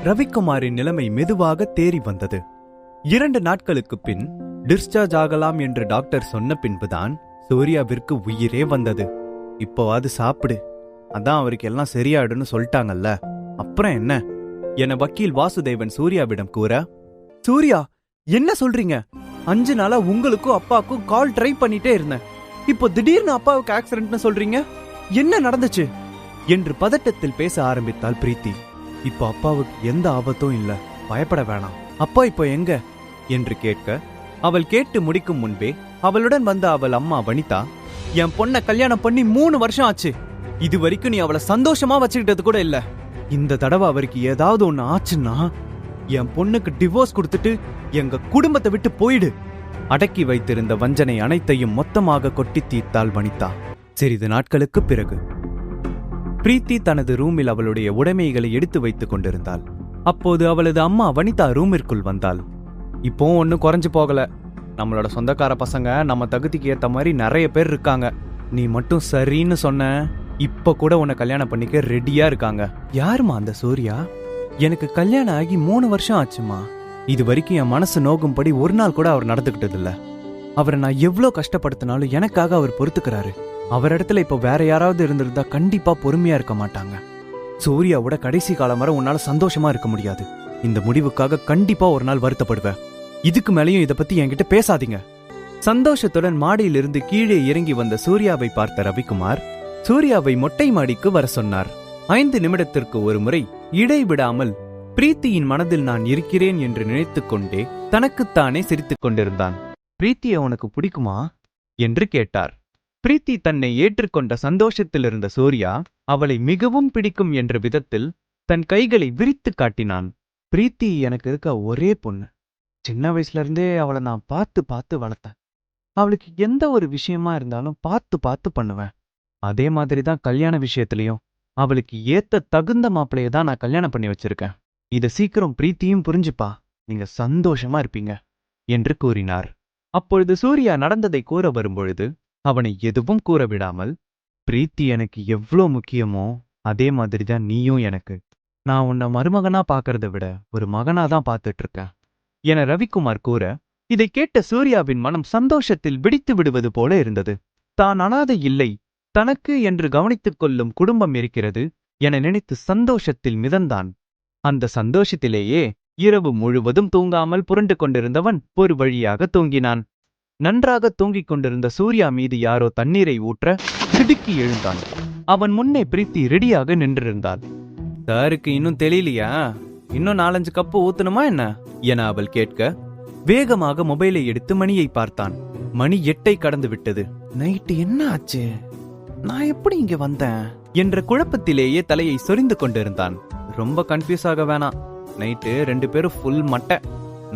ரவிக்குமாரின் நிலைமை மெதுவாக தேறி வந்தது. 2 நாட்களுக்கு பின் டிஸ்சார்ஜ் ஆகலாம் என்று டாக்டர் சொன்ன பின்புதான் சூர்யாவிற்கு உயிரே வந்தது. இப்போ அது சாப்பிடு, அதான் அவருக்கு எல்லாம் சரியாயிடுன்னு சொல்லிட்டாங்கல்ல, அப்புறம் என்ன என வக்கீல் வாசுதேவன் சூர்யாவிடம் கூற, சூர்யா என்ன சொல்றீங்க? 5 நாளா உங்களுக்கும் அப்பாவுக்கும் கால் ட்ரை பண்ணிட்டே இருந்தேன். இப்போ திடீர்னு அப்பாவுக்கு ஆக்சிடென்ட்னு சொல்றீங்க, என்ன நடந்துச்சு என்று பதட்டத்தில் பேச ஆரம்பித்தாள் பிரீத்தி. இப்போ அப்பாவுக்கு எந்த ஆபத்தும் இல்ல, பயப்பட வேணாம். அப்பா இப்போ எங்க என்று கேட்க, அவள் கேட்டு முடிக்கும் முன்பே அவளுடன் வந்த அவள் அம்மா வனிதா, என் பொண்ண கல்யாணம் பண்ணி 3 வருஷம் ஆச்சு, இது வரைக்கும் நீ அவளை சந்தோஷமா வச்சுக்கிட்டது கூட இல்ல. இந்த தடவை அவருக்கு ஏதாவது ஒண்ணு ஆச்சுன்னா என் பொண்ணுக்கு டிவோர்ஸ் கொடுத்துட்டு எங்க குடும்பத்தை விட்டு போயிடு. அடக்கி வைத்திருந்த வஞ்சனை அனைத்தையும் மொத்தமாக கொட்டி தீர்த்தாள் வனிதா. சிறிது நாட்களுக்கு பிறகு பிரீத்தி தனது ரூமில் அவளுடைய உடைமைகளை எடுத்து வைத்துக் கொண்டிருந்தாள். அப்போது அவளது அம்மா வனிதா ரூமிற்குள் வந்தாள். இப்போ ஒன்னும் குறைஞ்சு போகல, நம்மளோட சொந்தக்கார பசங்க நம்ம தகுதிக்கு ஏத்த மாதிரி நிறைய பேர் இருக்காங்க. நீ மட்டும் சரின்னு சொன்ன, இப்ப கூட உன்னை கல்யாணம் பண்ணிக்க ரெடியா இருக்காங்க. யாருமா அந்த சூர்யா? எனக்கு கல்யாணம் ஆகி 3 வருஷம் ஆச்சுமா. இது வரைக்கும் என் மனசு நோகும்படி ஒரு நாள் கூட அவர் நடந்துகிட்டது இல்ல. அவரை நான் எவ்வளோ கஷ்டப்படுத்தினாலும் எனக்காக அவர் பொறுத்துக்கிறாரு. அவர் இடத்துல இப்ப வேற யாராவது இருந்திருந்தா கண்டிப்பா பொறுமையா இருக்க மாட்டாங்க. சூர்யாவோட கடைசி காலம் வரை உன்னால சந்தோஷமா இருக்க முடியாது. இந்த முடிவுக்காக கண்டிப்பா ஒரு நாள் வருத்தப்படுவேன். இதுக்கு மேலேயும் இதை பத்தி என்கிட்ட பேசாதீங்க. சந்தோஷத்துடன் மாடியிலிருந்து கீழே இறங்கி வந்த சூர்யாவை பார்த்த ரவிக்குமார் சூர்யாவை மொட்டை மாடிக்கு வர சொன்னார். 5 நிமிடத்திற்கு ஒரு முறை இடைவிடாமல் பிரீத்தியின் மனதில் நான் இருக்கிறேன் என்று நினைத்துக் கொண்டே தனக்குத்தானே சிரித்துக் கொண்டிருந்தான். பிரீத்தியை உனக்கு பிடிக்குமா என்று கேட்டார். பிரீத்தி தன்னை ஏற்றுக்கொண்ட சந்தோஷத்தில் இருந்த சூர்யா அவளை மிகவும் பிடிக்கும் என்ற விதத்தில் தன் கைகளை விரித்து காட்டினான். பிரீத்தி எனக்கு இருக்க ஒரே பொண்ணு. சின்ன வயசுல இருந்தே அவளை நான் பார்த்து பார்த்து வளர்த்தேன். அவளுக்கு எந்த ஒரு விஷயமா இருந்தாலும் பார்த்து பார்த்து பண்ணுவேன். அதே மாதிரிதான் கல்யாண விஷயத்திலையும் அவளுக்கு ஏத்த தகுந்த மாப்பிளைய தான் நான் கல்யாணம் பண்ணி வச்சிருக்கேன். இத சீக்கிரம் பிரீத்தியும் புரிஞ்சுப்பா, நீங்க சந்தோஷமா இருப்பீங்க என்று கூறினார். அப்பொழுது சூர்யா நடந்ததை கூற வரும்பொழுது அவனை எதுவும் கூற விடாமல், பிரீத்தி எனக்கு எவ்வளோ முக்கியமோ அதே மாதிரிதான் நீயும் எனக்கு. நான் உன்னை மருமகனா பாக்கறத விட ஒரு மகனாதான் பார்த்துட்டு இருக்கேன் என ரவிக்குமார் கூற, இதை கேட்ட சூர்யாவின் மனம் சந்தோஷத்தில் வெடித்து விடுவது போல இருந்தது. தான் அனாதை இல்லை, தனக்கு என்று கவனித்துக் கொள்ளும் குடும்பம் இருக்கிறது என நினைத்து சந்தோஷத்தில் மிதந்தான். அந்த சந்தோஷத்திலேயே இரவு முழுவதும் தூங்காமல் புரண்டு கொண்டிருந்தவன் ஒரு வழியாக தூங்கினான். நன்றாக தூங்கிக் கொண்டிருந்த சூர்யா மீது யாரோ தண்ணீரை ஊற்ற திடுக்கி எழுந்தான். அவன் முன்னே பிரீத்தி ரெடியாக நின்றிருந்தாள். சாருக்கு இன்னும் தெரியலையா? இன்னும் 4-5 கப்பு ஊத்தணுமா என்ன என அவள் கேட்க, வேகமாக மொபைலை எடுத்து மணியை பார்த்தான். மணி 8 கடந்து விட்டது. நைட்டு என்ன ஆச்சு? நான் எப்படி இங்க வந்தேன் என்ற குழப்பத்திலேயே தலையை சொரிந்து கொண்டிருந்தான். ரொம்ப கன்ஃபியூஸ் ஆக வேணாம், நைட்டு 2 பேரும் ஃபுல் மட்டை.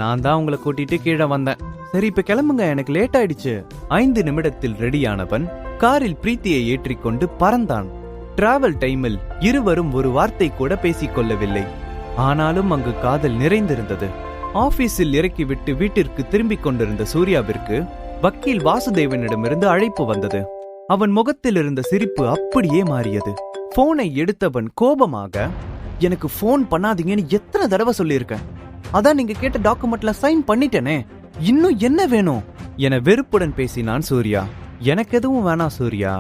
நான் தான் உங்களை கூட்டிட்டு கீழே வந்தேன். சரி இப்ப கிளம்புங்க, எனக்கு லேட் ஆயிடுச்சு. 5 நிமிடத்தில் ரெடியானவன் காரில் பிரீத்தியை ஏற்றிக்கொண்டு பறந்தான். டிராவல் டைமில் இருவரும் ஒரு வார்த்தை கூட பேசிக்கொள்ளவில்லை. ஆனாலும் அங்கு காதல் நிறைந்திருந்தது. ஆபீஸில் இறக்கிவிட்டு வீட்டிற்கு திரும்பிக் கொண்டிருந்த சூர்யாவிற்கு வக்கீல் வாசுதேவனிடமிருந்து அழைப்பு வந்தது. அவன் முகத்தில் இருந்த சிரிப்பு அப்படியே மாறியது. போனை எடுத்தவன் கோபமாக, எனக்கு போன் பண்ணாதீங்கன்னு எத்தனை தடவை சொல்லியிருக்கேன், அதான் நீங்க கேட்ட டாக்குமெண்ட்ல சைன் பண்ணிட்டேனே, இன்னும் என்ன வேணும் என வெறுப்புடன் பேசினான் சூர்யா. எனக்கு எதுவும் வேணாம் சூர்யா,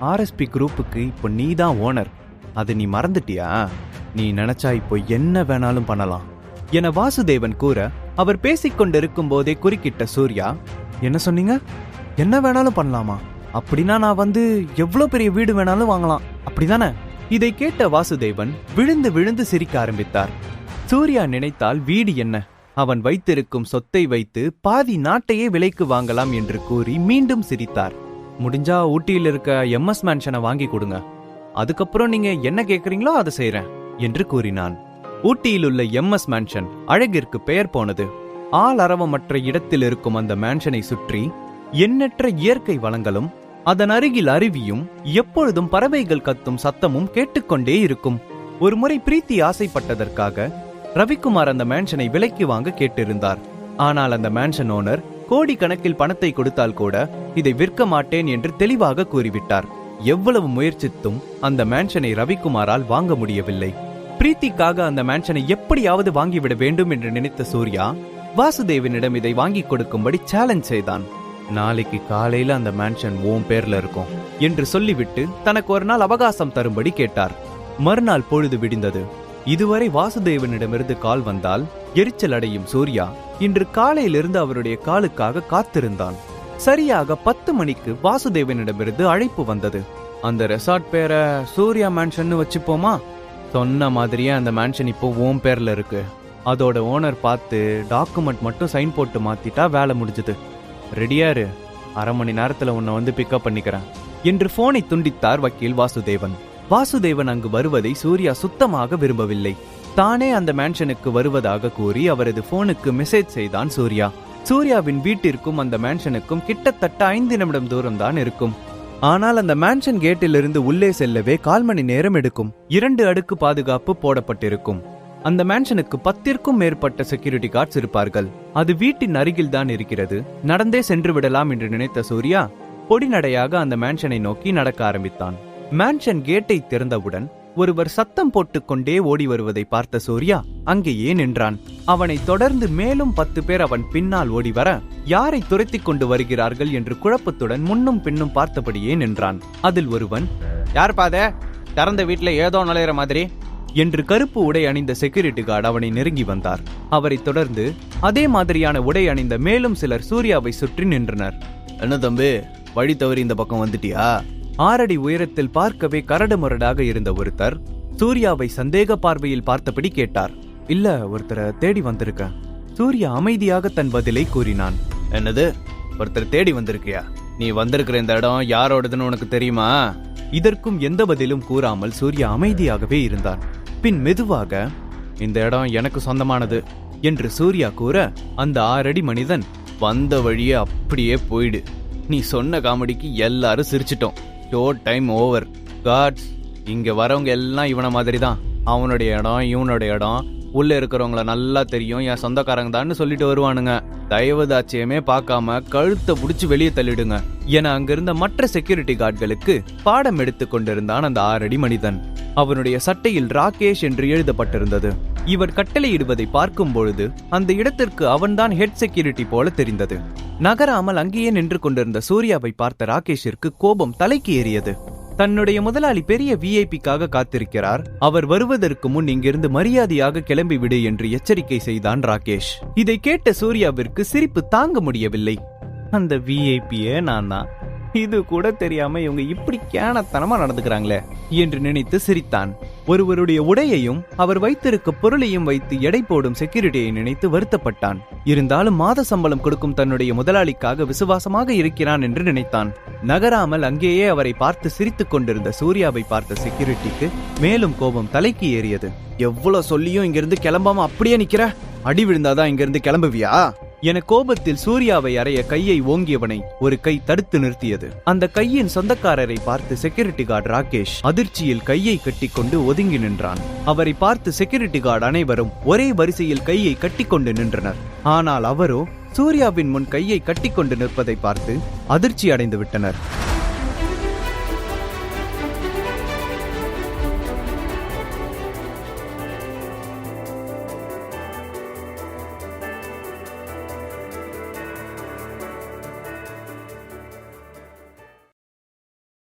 ஆர்எஸ்பி குரூப்புக்கு இப்போ நீதான் ஓனர், அது நீ மறந்துட்டியா? நீ நினைச்சா இப்போ என்ன வேணாலும் பண்ணலாம் என வாசுதேவன் கூற, அவர் பேசிக்கொண்டிருக்கும் போதே குறுக்கிட்ட சூர்யா, என்ன சொன்னீங்க? என்ன வேணாலும் பண்ணலாமா? அப்படின்னா நான் எவ்வளவு பெரிய வீடு வேணாலும் வாங்கலாம், அப்படிதானே? இதை கேட்ட வாசுதேவன் விழுந்து விழுந்து சிரிக்க ஆரம்பித்தார். சூர்யா நினைத்தால் வீடு என்ன, அவன் வைத்திருக்கும் சொத்தை வைத்து பாதி நாட்டையே விலைக்கு வாங்கலாம் என்று கூறி மீண்டும் சிரித்தார். முடிஞ்சா ஊட்டியில் இருக்க எம்எஸ் மேன்ஷனை வாங்கி கொடுங்க, அதுக்கப்புறம் நீங்க என்ன கேக்குறீங்களோ அதை செய்றேன் என்று கூறினான். ஊட்டியில் உள்ள எம்எஸ் மேன்ஷன் அழகிற்கு பெயர் போனது. ஆள் அரவமற்ற இடத்தில் இருக்கும் அந்த மேன்ஷனை சுற்றி எண்ணற்ற இயற்கை வளங்களும் அதன் அருகில் அருவியும் எப்பொழுதும் பறவைகள் கத்தும் சத்தமும் கேட்டுக்கொண்டே இருக்கும். ஒரு முறை பிரீத்தி ஆசைப்பட்டதற்காக ரவிக்குமார் அந்த மேன்ஷனை விலைக்கு வாங்க கேட்டிருந்தார். ஆனால் அந்த மேன்ஷன் ஓனர் கோடி கணக்கில் பணத்தை கொடுத்தால் கூட இதை விற்க மாட்டேன் என்று தெளிவாக கூறிவிட்டார். எவ்வளவு முயற்சித்தும் அந்த மேன்ஷனை ரவிக்குமாரால் வாங்க முடியவில்லை. பிரீத்திக்காக அந்த மேன்ஷனை எப்படியாவது வாங்கிவிட வேண்டும் என்று நினைத்த சூர்யா வாசுதேவனிடம் இதை வாங்கி கொடுக்கும்படி சேலஞ்ச் செய்தான். நாளைக்கு காலையில அந்த மேன்ஷன் ஓம் பேர்ல இருக்கும் என்று சொல்லிவிட்டு தனக்கு ஒரு நாள் அவகாசம் தரும்படி கேட்டார். மறுநாள் பொழுது விடிந்தது. இதுவரை வாசுதேவனிடமிருந்து கால் வந்தால் எரிச்சல் அடையும் சூர்யா இன்று காலையிலிருந்து அவருடைய காலுக்காக காத்திருந்தான். சரியாக 10 மணிக்கு வாசுதேவனிடமிருந்து அழைப்பு வந்தது. அந்த ரெசார்ட் பேரை சூர்யா மேன்ஷன் வச்சுப்போமா? சொன்ன மாதிரியே அந்த மேன்ஷன் இப்போ ஓம் பேர்ல இருக்கு. அதோட ஓனர் பார்த்து டாக்குமெண்ட் மட்டும் சைன் போட்டு மாத்திட்டா வேலை முடிஞ்சது. ரெடியாரு, அரை மணி நேரத்துல உன்னை வந்து பிக்கப் பண்ணிக்கிறேன் என்று போனை துண்டித்தார் வக்கீல் வாசுதேவன். வாசுதேவன் அங்கு வருவதை சூர்யா சுத்தமாக விரும்பவில்லை. தானே அந்த மேன்ஷனுக்கு வருவதாக கூறி அவரது போனுக்கு மெசேஜ் செய்தான் சூர்யா. சூர்யாவின் வீட்டிற்கும் அந்த மேன்ஷனுக்கும் கிட்டத்தட்ட 5 நிமிடம் தூரம் தான் இருக்கும். ஆனால் அந்த மேன்ஷன் கேட்டிலிருந்து உள்ளே செல்லவே 1/4 மணி நேரம் எடுக்கும். 2 அடுக்கு பாதுகாப்பு போடப்பட்டிருக்கும். அந்த மேன்ஷனுக்கு 10ற்கும் மேற்பட்ட செக்யூரிட்டி கார்ட்ஸ் இருப்பார்கள். அது வீட்டின் அருகில் தான் இருக்கிறது. நடந்தே சென்று விடலாம் என்று நினைத்த சூர்யா பொடிநடையாக அந்த மேன்ஷனை நோக்கி நடக்க ஆரம்பித்தான். மேன்ஷன் கேட்டை திறந்தவுடன் ஒருவர் சத்தம் போட்டுக்கொண்டே ஓடி வருவதை பார்த்த சூர்யா அங்கேயே நின்றான். அவனை தொடர்ந்து மேலும் 10 பேர் அவன் பின்னால் ஓடி வர யாரை துரத்தி கொண்டு வருகிறார்கள் என்று குழப்பத்துடன் முன்னும் பின்னும் பார்த்தபடியே நின்றான். அதில் ஒருவன், யார் பாத திறந்த வீட்டுல ஏதோ நுழையிற மாதிரி என்று கருப்பு உடை அணிந்த செக்யூரிட்டி கார்டு அவனை நெருங்கி வந்தார். அவரை தொடர்ந்து அதே மாதிரியான உடை அணிந்த மேலும் சிலர் சூர்யாவை சுற்றி நின்றனர். என்ன தம்பி, வழி தவறி இந்த பக்கம் வந்துட்டியா? 6 அடி உயரத்தில் பார்க்கவே கரடு முரடாக இருந்த ஒருத்தர் சூர்யாவை சந்தேக பார்வையில் பார்த்தபடி கேட்டார். இல்ல, ஒருத்தரை தேடி வந்திருக்க. சூர்யா அமைதியாக தன் பதிலை கூறினான். என்னது, ஒருத்தர் தேடி வந்திருக்கியா? நீ வந்திருக்கிற இந்த இடம் யாரோடதுன்னு உனக்கு தெரியுமா? இதற்கும் எந்த பதிலும் கூறாமல் சூர்யா அமைதியாகவே இருந்தான். பின் மெதுவாக, இந்த இடம் எனக்கு சொந்தமானது என்று சூர்யா கூற அந்த 6 அடி மனிதன், வந்த வழியே அப்படியே போயிடு. நீ சொன்ன காமெடிக்கு எல்லாரும் சிரிச்சிட்டோம். Show time over. காட்ஸ், இங்க வரவங்க எல்லாம் இவன மாதிரி தான். அவனுடைய இடம் இவனுடைய இடம், உள்ள இருக்கிறவங்கள நல்லா தெரியும், என் சொந்தக்காரங்க தான் சொல்லிட்டு வருவானுங்க. தயவுதாட்சியமே பார்க்காம கழுத்தை புடிச்சு வெளியே தள்ளிடுங்க என அங்கிருந்த மற்ற செக்யூரிட்டி கார்டுகளுக்கு பாடம் எடுத்து கொண்டிருந்தான் அந்த 6 அடி மனிதன். அவனுடைய சட்டையில் ராகேஷ் என்று எழுதப்பட்டிருந்தது. இவர் கட்டளையிடுவதை பார்க்கும் பொழுது அந்த இடத்திற்கு அவன்தான் ஹெட் செக்யூரிட்டி போல தெரிந்தது. நகராமல் அங்கேயே நின்று கொண்டிருந்த சூர்யாவை பார்த்த ராகேஷிற்கு கோபம் தலைக்கு ஏறியது. தன்னுடைய முதலாளி பெரிய விஐபிக்காக காத்திருக்கிறார். அவர் வருவதற்கு முன் இங்கிருந்து மரியாதையாக கிளம்பி விடு என்று எச்சரிக்கை செய்தான் ராகேஷ். இதை கேட்ட சூர்யாவிற்கு சிரிப்பு தாங்க முடியவில்லை. அந்த விஐபியே நான் தான், இது கூட தெரியாம இவங்க இப்படி கேனத்தனமா நடந்துக்கிறாங்களே என்று நினைத்து சிரித்தான். ஒருவருடைய உடையையும் அவர் வைத்திருக்க பொருளையும் வைத்து எடை போடும் செக்யூரிட்டியை நினைத்து வருத்தப்பட்டான். இருந்தாலும் மாத சம்பளம் கொடுக்கும் தன்னுடைய முதலாளிக்காக விசுவாசமாக இருக்கிறான் என்று நினைத்தான். நகராமல் அங்கேயே அவரை பார்த்து சிரித்துக் கொண்டிருந்த சூர்யாவை பார்த்த செக்யூரிட்டிக்கு மேலும் கோபம் தலைக்கு ஏறியது. எவ்வளவு சொல்லியும் இங்கிருந்து கிளம்பாம அப்படியே நிக்கிற? அடி விழுந்தாதான் இங்கிருந்து கிளம்புவியா என கோபத்தில் சூர்யாவை அறைய கையை ஓங்கியவனை ஒரு கை தடுத்து நிறுத்தியது. அந்த கையின் சொந்தக்காரரை பார்த்து செக்யூரிட்டி கார்டு ராகேஷ் அதிர்ச்சியில் கையை கட்டிக்கொண்டு ஒதுங்கி நின்றான். அவரை பார்த்து செக்யூரிட்டி கார்டு அனைவரும் ஒரே வரிசையில் கையை கட்டிக்கொண்டு நின்றனர். ஆனால் அவரோ சூர்யாவின் முன் கையை கட்டிக்கொண்டு நிற்பதை பார்த்து அதிர்ச்சி அடைந்து விட்டனர்.